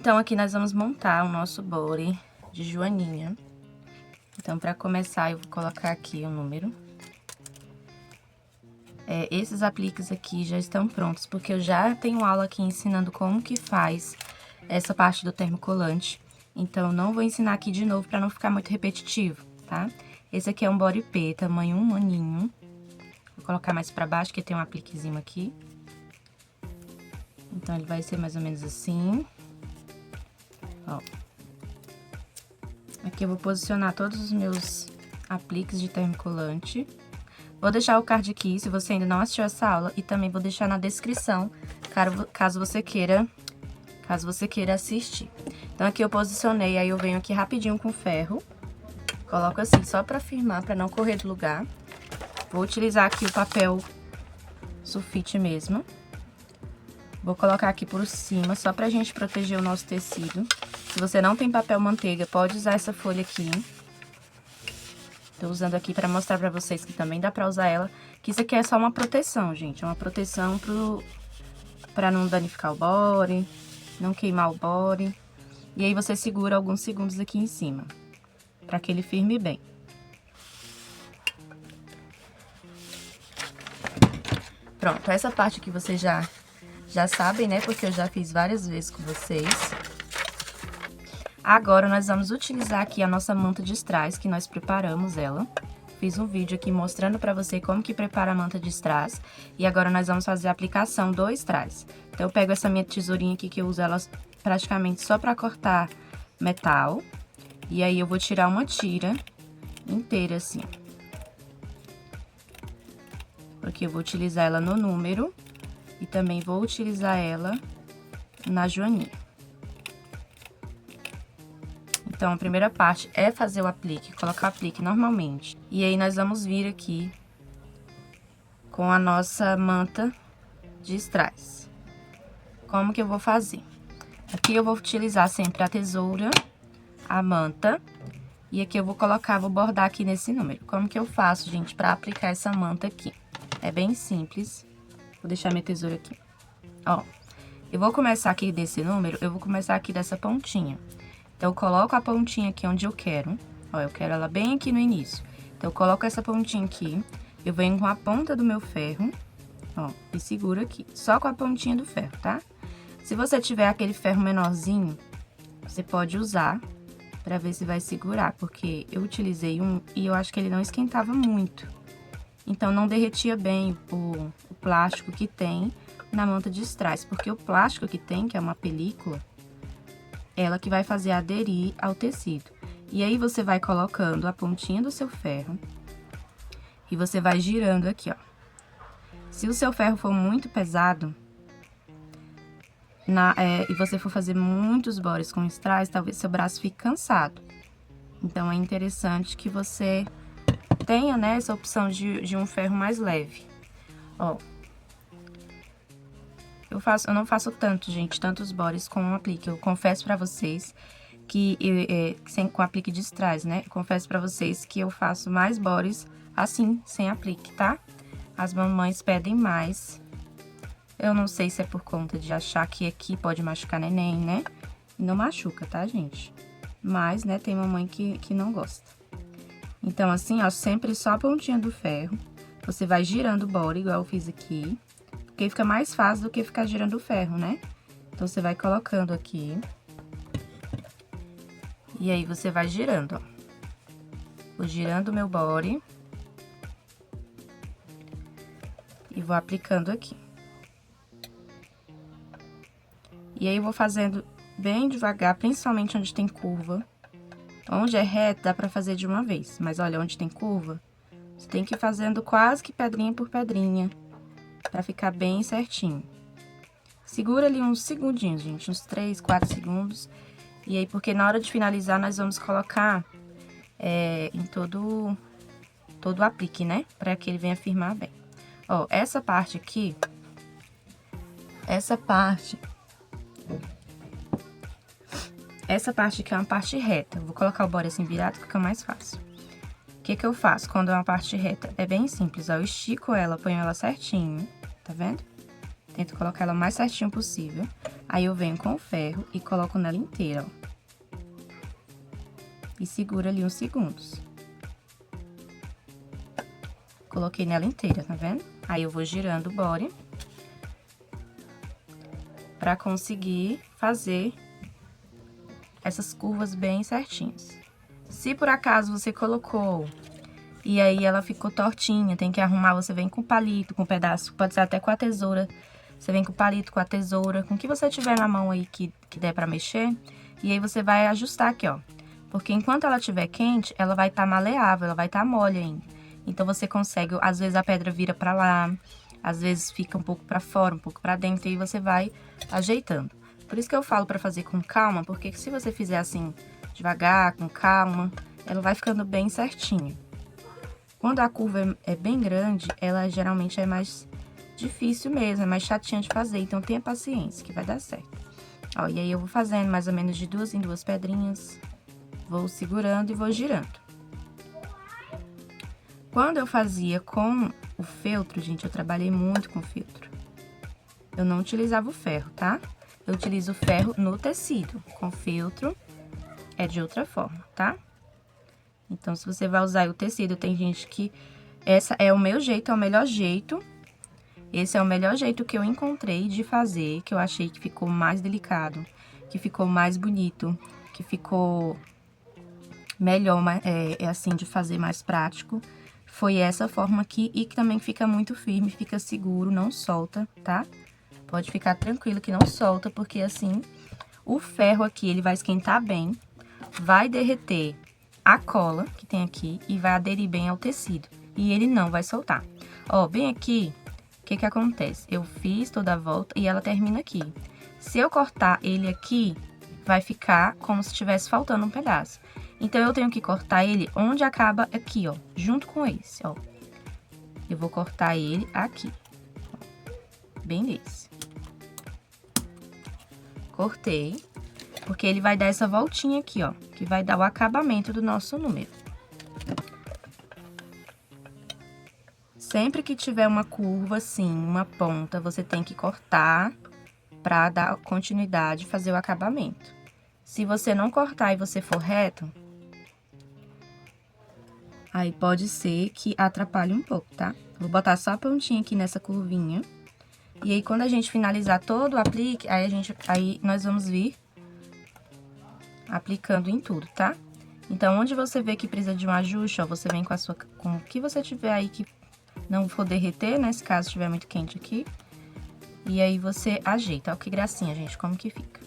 Então, aqui nós vamos montar o nosso body de joaninha. Então, para começar, eu vou colocar aqui o número. Esses apliques aqui já estão prontos, porque eu já tenho aula aqui ensinando como que faz essa parte do termocolante. Então, não vou ensinar aqui de novo para não ficar muito repetitivo, tá? Esse aqui é um body P, tamanho 1 aninho. Vou colocar mais para baixo, que tem um apliquezinho aqui. Então, ele vai ser mais ou menos assim. Ó. Aqui eu vou posicionar todos os meus apliques de termocolante. Vou deixar o card aqui, se você ainda não assistiu essa aula, e também vou deixar na descrição, caso você queira assistir. Então, aqui eu posicionei, aí eu venho aqui rapidinho com ferro, coloco assim, só pra firmar, pra não correr do lugar. Vou utilizar aqui o papel sulfite mesmo. Vou colocar aqui por cima, só pra gente proteger o nosso tecido. Se você não tem papel manteiga, pode usar essa folha aqui. Tô usando aqui pra mostrar pra vocês que também dá pra usar ela. Que isso aqui é só uma proteção, gente. É uma proteção pra não danificar o body, não queimar o body. E aí você segura alguns segundos aqui em cima, pra que ele firme bem. Pronto, essa parte aqui vocês já sabem, né? Porque eu já fiz várias vezes com vocês. Agora, nós vamos utilizar aqui a nossa manta de strass, que nós preparamos ela. Fiz um vídeo aqui mostrando pra você como que prepara a manta de strass. E agora, nós vamos fazer a aplicação do strass. Então, eu pego essa minha tesourinha aqui, que eu uso ela praticamente só pra cortar metal. E aí, eu vou tirar uma tira inteira, assim. Porque eu vou utilizar ela no número e também vou utilizar ela na joaninha. Então, a primeira parte é fazer o aplique, colocar o aplique normalmente. E aí, nós vamos vir aqui com a nossa manta de strass. Como que eu vou fazer? Aqui eu vou utilizar sempre a tesoura, a manta, e aqui eu vou bordar aqui nesse número. Como que eu faço, gente, pra aplicar essa manta aqui? É bem simples. Vou deixar minha tesoura aqui. Ó, eu vou começar aqui desse número, eu vou começar aqui dessa pontinha. Então, eu coloco a pontinha aqui onde eu quero. Ó, eu quero ela bem aqui no início. Então, eu coloco essa pontinha aqui. Eu venho com a ponta do meu ferro, ó, e seguro aqui. Só com a pontinha do ferro, tá? Se você tiver aquele ferro menorzinho, você pode usar pra ver se vai segurar. Porque eu utilizei um e eu acho que ele não esquentava muito. Então, não derretia bem o plástico que tem na manta de strass. Porque o plástico que tem, que é uma película, ela que vai fazer aderir ao tecido. E aí, você vai colocando a pontinha do seu ferro e você vai girando aqui, ó. Se o seu ferro for muito pesado, e você for fazer muitos bores com strass, talvez seu braço fique cansado. Então, é interessante que você tenha, né, essa opção de um ferro mais leve. Ó. Eu não faço tanto, gente, tantos bores com um aplique. Eu confesso pra vocês que, com aplique de strass, né? Eu confesso pra vocês que eu faço mais bores assim, sem aplique, tá? As mamães pedem mais. Eu não sei se é por conta de achar que aqui pode machucar neném, né? E não machuca, tá, gente? Mas, né, tem mamãe que não gosta. Então, assim, ó, sempre só a pontinha do ferro. Você vai girando o body, igual eu fiz aqui. Porque fica mais fácil do que ficar girando o ferro, né? Então, você vai colocando aqui. E aí, você vai girando, ó. Vou girando o meu body. E vou aplicando aqui. E aí, eu vou fazendo bem devagar, principalmente onde tem curva. Onde é reto, dá pra fazer de uma vez. Mas, olha, onde tem curva, você tem que ir fazendo quase que pedrinha por pedrinha. Pra ficar bem certinho. Segura ali uns segundinhos, gente, uns 3, 4 segundos. E aí, porque na hora de finalizar, nós vamos colocar em todo o aplique, né? Pra que ele venha firmar bem. Ó, essa parte aqui, essa parte aqui é uma parte reta. Eu vou colocar o body assim virado, fica mais fácil. O que que eu faço quando é uma parte reta? É bem simples, ó, eu estico ela, ponho ela certinho, tá vendo? Tento colocar ela o mais certinho possível. Aí eu venho com o ferro e coloco nela inteira, ó. E segura ali uns segundos. Coloquei nela inteira, tá vendo? Aí eu vou girando o body pra conseguir fazer essas curvas bem certinhas. Se por acaso você colocou e aí ela ficou tortinha, tem que arrumar, você vem com o palito, com o pedaço, pode ser até com a tesoura. Você vem com o palito, com a tesoura, com o que você tiver na mão aí que der pra mexer. E aí você vai ajustar aqui, ó. Porque enquanto ela estiver quente, ela vai estar maleável, ela vai estar mole ainda. Então, você consegue, às vezes a pedra vira pra lá, às vezes fica um pouco pra fora, um pouco pra dentro, e você vai ajeitando. Por isso que eu falo pra fazer com calma, porque se você fizer assim, devagar, com calma, ela vai ficando bem certinha. Quando a curva é bem grande, ela geralmente é mais difícil mesmo, é mais chatinha de fazer, então tenha paciência que vai dar certo. Ó, e aí eu vou fazendo mais ou menos de 2 em 2 pedrinhas, vou segurando e vou girando. Quando eu fazia com o feltro, gente, eu trabalhei muito com feltro. Eu não utilizava o ferro, tá? Eu utilizo o ferro no tecido. Com feltro é de outra forma, tá? Então, se você vai usar o tecido, tem gente que... Essa é o meu jeito, é o melhor jeito. Esse é o melhor jeito que eu encontrei de fazer, que eu achei que ficou mais delicado, que ficou mais bonito, que ficou melhor, assim, de fazer mais prático. Foi essa forma aqui e que também fica muito firme, fica seguro, não solta, tá? Pode ficar tranquilo que não solta, porque assim, o ferro aqui, ele vai esquentar bem, vai derreter a cola que tem aqui e vai aderir bem ao tecido. E ele não vai soltar. Ó, bem aqui, o que que acontece? Eu fiz toda a volta e ela termina aqui. Se eu cortar ele aqui, vai ficar como se estivesse faltando um pedaço. Então, eu tenho que cortar ele onde acaba aqui, ó, junto com esse, ó. Eu vou cortar ele aqui, ó, bem nesse. Cortei, porque ele vai dar essa voltinha aqui, ó, que vai dar o acabamento do nosso número. Sempre que tiver uma curva assim, uma ponta, você tem que cortar pra dar continuidade e fazer o acabamento. Se você não cortar e você for reto, aí pode ser que atrapalhe um pouco, tá? Vou botar só a pontinha aqui nessa curvinha. E aí, quando a gente finalizar todo o aplique, aí nós vamos vir aplicando em tudo, tá? Então, onde você vê que precisa de um ajuste, ó, você vem com o que você tiver aí que não for derreter, né? Se caso estiver muito quente aqui. E aí, você ajeita. Ó, que gracinha, gente, como que fica.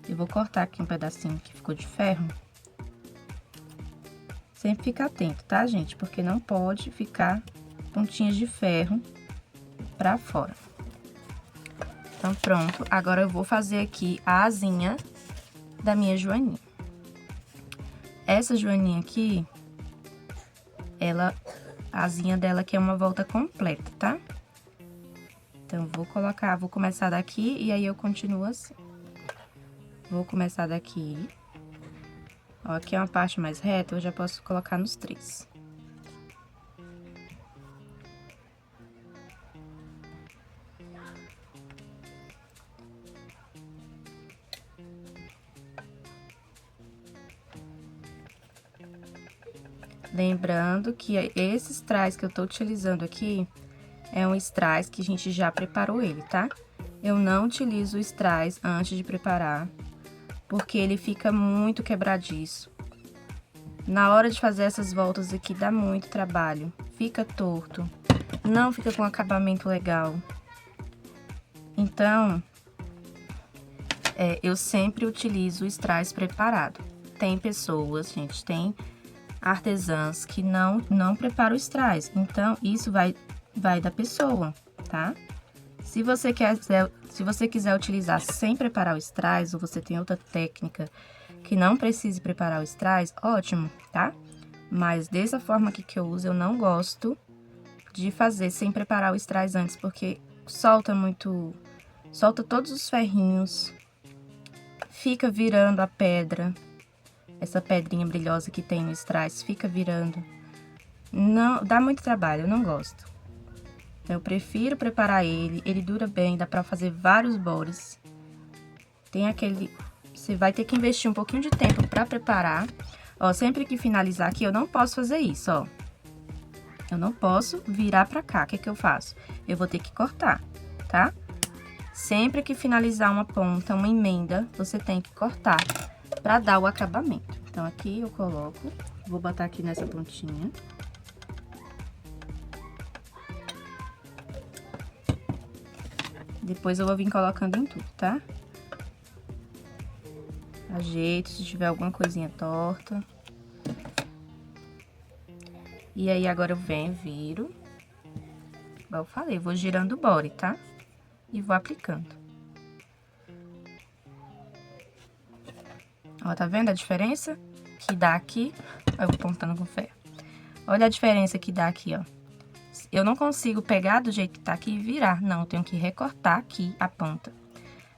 Eu vou cortar aqui um pedacinho que ficou de ferro. Sempre fica atento, tá, gente? Porque não pode ficar pontinhas de ferro pra fora. Então, pronto. Agora, eu vou fazer aqui a asinha da minha joaninha. Essa joaninha aqui, a asinha dela aqui é uma volta completa, tá? Então, vou começar daqui e aí eu continuo assim. Vou começar daqui. Ó, aqui é uma parte mais reta, eu já posso colocar nos 3. Lembrando que esse strass que eu tô utilizando aqui é um strass que a gente já preparou ele, tá? Eu não utilizo o strass antes de preparar, porque ele fica muito quebradiço. Na hora de fazer essas voltas aqui dá muito trabalho, fica torto, não fica com acabamento legal. Então, eu sempre utilizo o strass preparado. Tem pessoas, gente, tem artesãs que não preparam o strass, então isso vai da pessoa, tá? Se você quiser utilizar sem preparar o strass, ou você tem outra técnica que não precise preparar o strass, ótimo, tá? Mas dessa forma aqui que eu uso, eu não gosto de fazer sem preparar o strass antes, porque solta todos os ferrinhos, fica virando a pedra, essa pedrinha brilhosa que tem no strass, fica virando. Não, dá muito trabalho, eu não gosto. Eu prefiro preparar ele dura bem, dá pra fazer vários bodes. Tem aquele... Você vai ter que investir um pouquinho de tempo pra preparar. Ó, sempre que finalizar aqui, eu não posso fazer isso, ó. Eu não posso virar pra cá. O que que eu faço? Eu vou ter que cortar, tá? Sempre que finalizar uma ponta, uma emenda, você tem que cortar pra dar o acabamento. Então, aqui eu coloco, vou botar aqui nessa pontinha. Depois eu vou vir colocando em tudo, tá? Ajeito se tiver alguma coisinha torta. E aí, agora eu venho, viro. Igual eu falei, vou girando o body, tá? E vou aplicando. Ó, tá vendo a diferença que dá aqui? Eu vou apontando com ferro. Olha a diferença que dá aqui, ó. Eu não consigo pegar do jeito que tá aqui e virar. Não, eu tenho que recortar aqui a ponta.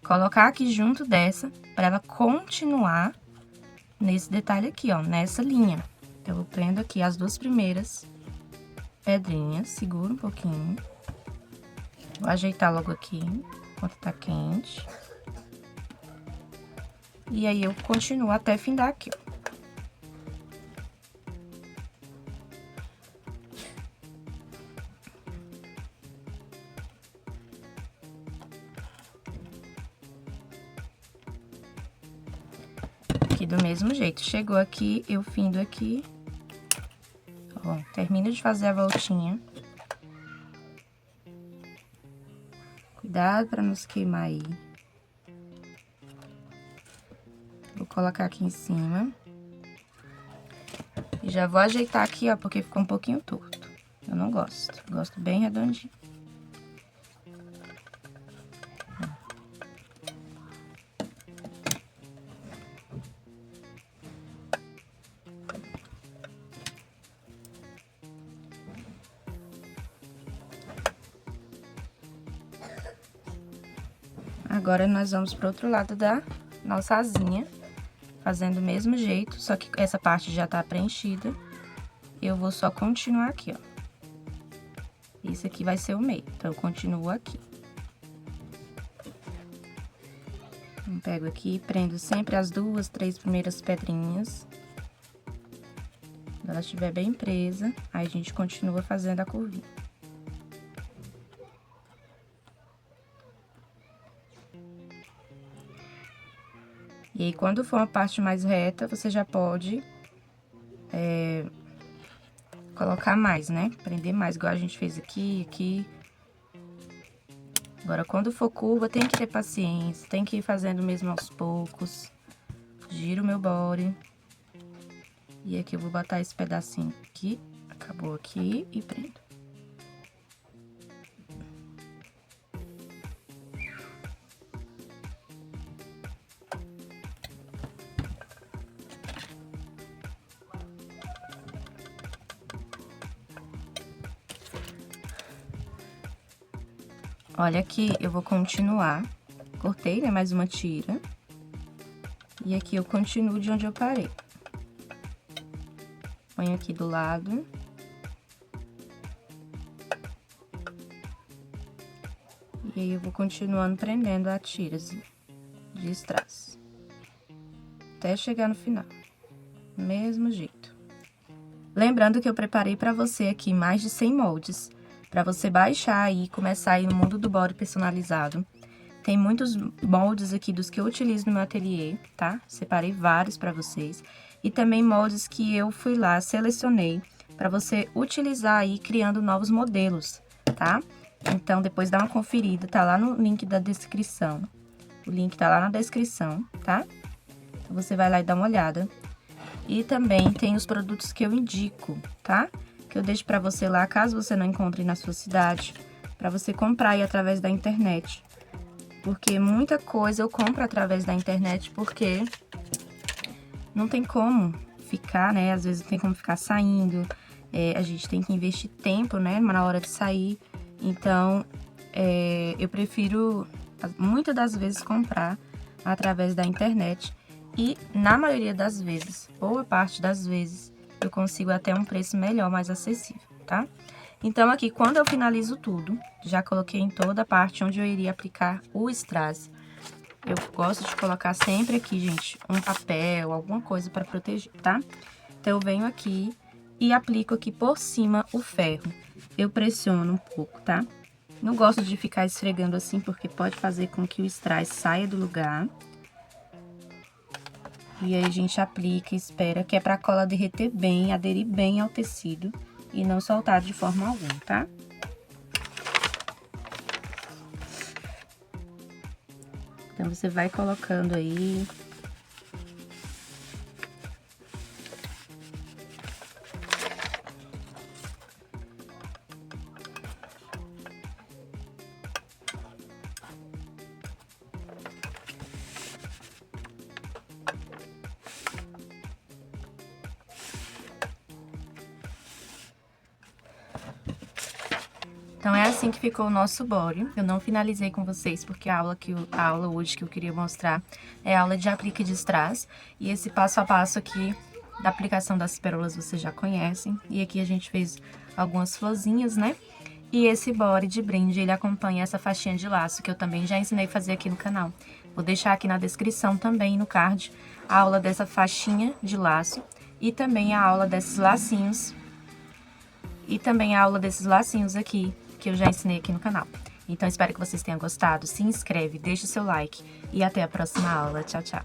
Colocar aqui junto dessa, pra ela continuar nesse detalhe aqui, ó, nessa linha. Então, eu prendo aqui as duas primeiras pedrinhas, seguro um pouquinho. Vou ajeitar logo aqui, enquanto tá quente. E aí, eu continuo até findar aqui, ó. Aqui do mesmo jeito. Chegou aqui, eu findo aqui. Ó, termino de fazer a voltinha. Cuidado pra não se queimar aí. Vou colocar aqui em cima. E já vou ajeitar aqui, ó, porque ficou um pouquinho torto. Eu não gosto. Gosto bem redondinho. Agora, nós vamos pro outro lado da nossa asinha, fazendo do mesmo jeito, só que essa parte já tá preenchida. Eu vou só continuar aqui, ó. Esse aqui vai ser o meio, então eu continuo aqui. Eu pego aqui, prendo sempre as duas, três primeiras pedrinhas. Quando ela estiver bem presa, aí a gente continua fazendo a curvinha. E aí, quando for uma parte mais reta, você já pode colocar mais, né? Prender mais, igual a gente fez aqui, aqui. Agora, quando for curva, tem que ter paciência, tem que ir fazendo mesmo aos poucos. Giro o meu body. E aqui eu vou botar esse pedacinho aqui, acabou aqui e prendo. Olha aqui, eu vou continuar. Cortei, né, mais uma tira. E aqui eu continuo de onde eu parei. Ponho aqui do lado. E aí, eu vou continuando prendendo a tirazinha de strass. Até chegar no final. Mesmo jeito. Lembrando que eu preparei pra você aqui mais de 100 moldes. Pra você baixar aí e começar aí no mundo do body personalizado. Tem muitos moldes aqui dos que eu utilizo no meu ateliê, tá? Separei vários pra vocês. E também moldes que eu fui lá, selecionei pra você utilizar aí criando novos modelos, tá? Então, depois dá uma conferida, tá lá no link da descrição. O link tá lá na descrição, tá? Então, você vai lá e dá uma olhada. E também tem os produtos que eu indico, tá? Que eu deixo pra você lá, caso você não encontre na sua cidade, pra você comprar aí através da internet. Porque muita coisa eu compro através da internet, porque não tem como ficar, né? Às vezes não tem como ficar saindo, a gente tem que investir tempo, né? Na hora de sair. Então, eu prefiro, muitas das vezes, comprar através da internet. E, na maioria das vezes, boa parte das vezes, eu consigo até um preço melhor, mais acessível, tá? Então, aqui, quando eu finalizo tudo, já coloquei em toda a parte onde eu iria aplicar o strass. Eu gosto de colocar sempre aqui, gente, um papel, alguma coisa para proteger, tá? Então, eu venho aqui e aplico aqui por cima o ferro. Eu pressiono um pouco, tá? Não gosto de ficar esfregando assim, porque pode fazer com que o strass saia do lugar. E aí, a gente aplica e espera, que é pra cola derreter bem, aderir bem ao tecido e não soltar de forma alguma, tá? Então, você vai colocando aí. Então, é assim que ficou o nosso body. Eu não finalizei com vocês, porque a aula hoje que eu queria mostrar é a aula de aplique de strass. E esse passo a passo aqui da aplicação das pérolas vocês já conhecem. E aqui a gente fez algumas florzinhas, né? E esse body de brinde, ele acompanha essa faixinha de laço, que eu também já ensinei a fazer aqui no canal. Vou deixar aqui na descrição também, no card, a aula dessa faixinha de laço e também a aula desses lacinhos. E também a aula desses lacinhos aqui, que eu já ensinei aqui no canal. Então, espero que vocês tenham gostado. Se inscreve, deixa o seu like e até a próxima aula. Tchau, tchau!